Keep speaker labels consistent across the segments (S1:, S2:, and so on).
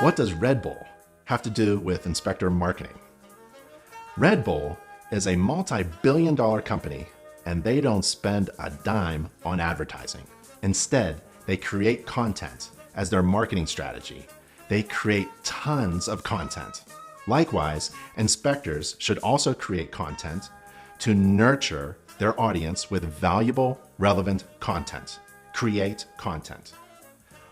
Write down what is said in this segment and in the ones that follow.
S1: What does Red Bull have to do with inspector marketing? Red Bull is a multi-billion-dollar company, and they don't spend a dime on advertising. Instead, they create content as their marketing strategy. They create tons of content. Likewise, inspectors should also create content to nurture their audience with valuable, relevant content. Create content.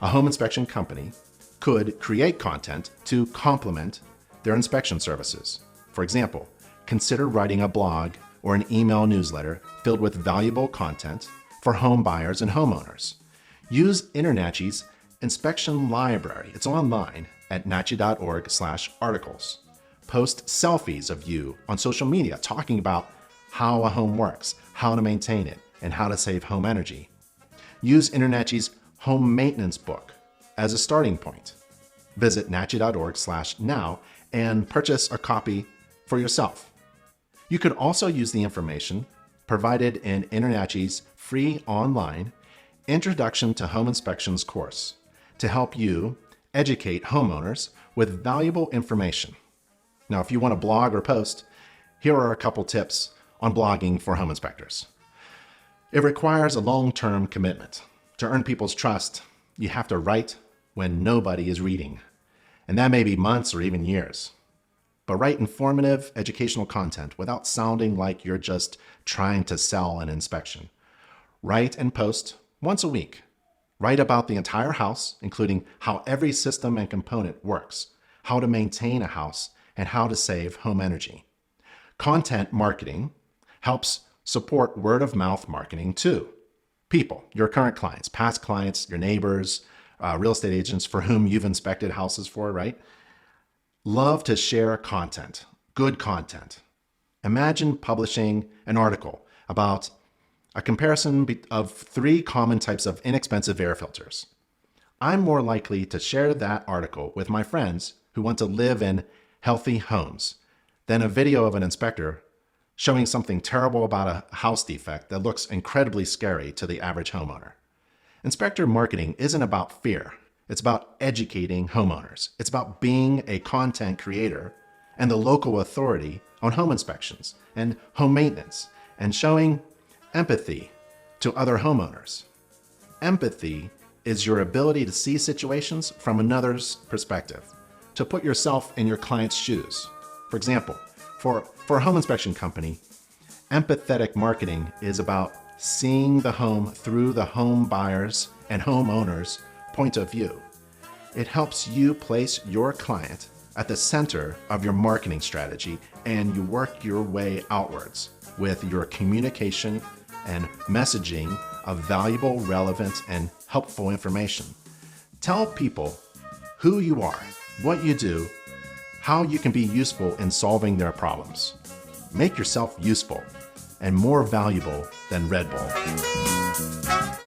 S1: A home inspection company could create content to complement their inspection services. For example, consider writing a blog or an email newsletter filled with valuable content for home buyers and homeowners. Use InterNACHI's inspection library. It's online at nachi.org/articles. Post selfies of you on social media talking about how a home works, how to maintain it, and how to save home energy. Use InterNACHI's home maintenance book as a starting point. Visit nachi.org/now and purchase a copy for yourself. You could also use the information provided in InterNACHI's free online Introduction to Home Inspections course to help you educate homeowners with valuable information. Now, if you want to blog or post, here are a couple tips on blogging for home inspectors. It requires a long-term commitment. To earn people's trust, you have to write when nobody is reading, and that may be months or even years. But write informative, educational content without sounding like you're just trying to sell an inspection. Write and post once a week. Write about the entire house, including how every system and component works, how to maintain a house, and how to save home energy. Content marketing helps support word-of-mouth marketing too. People, your current clients, past clients, your neighbors, real estate agents for whom you've inspected houses for, right? Love to share content, good content. Imagine publishing an article about a comparison of 3 common types of inexpensive air filters. I'm more likely to share that article with my friends who want to live in healthy homes than a video of an inspector showing something terrible about a house defect that looks incredibly scary to the average homeowner. Inspector marketing isn't about fear. It's about educating homeowners. It's about being a content creator and the local authority on home inspections and home maintenance, and showing empathy to other homeowners. Empathy is your ability to see situations from another's perspective, to put yourself in your client's shoes. For example, for a home inspection company, empathetic marketing is about seeing the home through the home buyers and homeowners' point of view. It helps you place your client at the center of your marketing strategy, and you work your way outwards with your communication and messaging of valuable, relevant, and helpful information. Tell people who you are, what you do, how you can be useful in solving their problems. Make yourself useful and more valuable than Red Bull.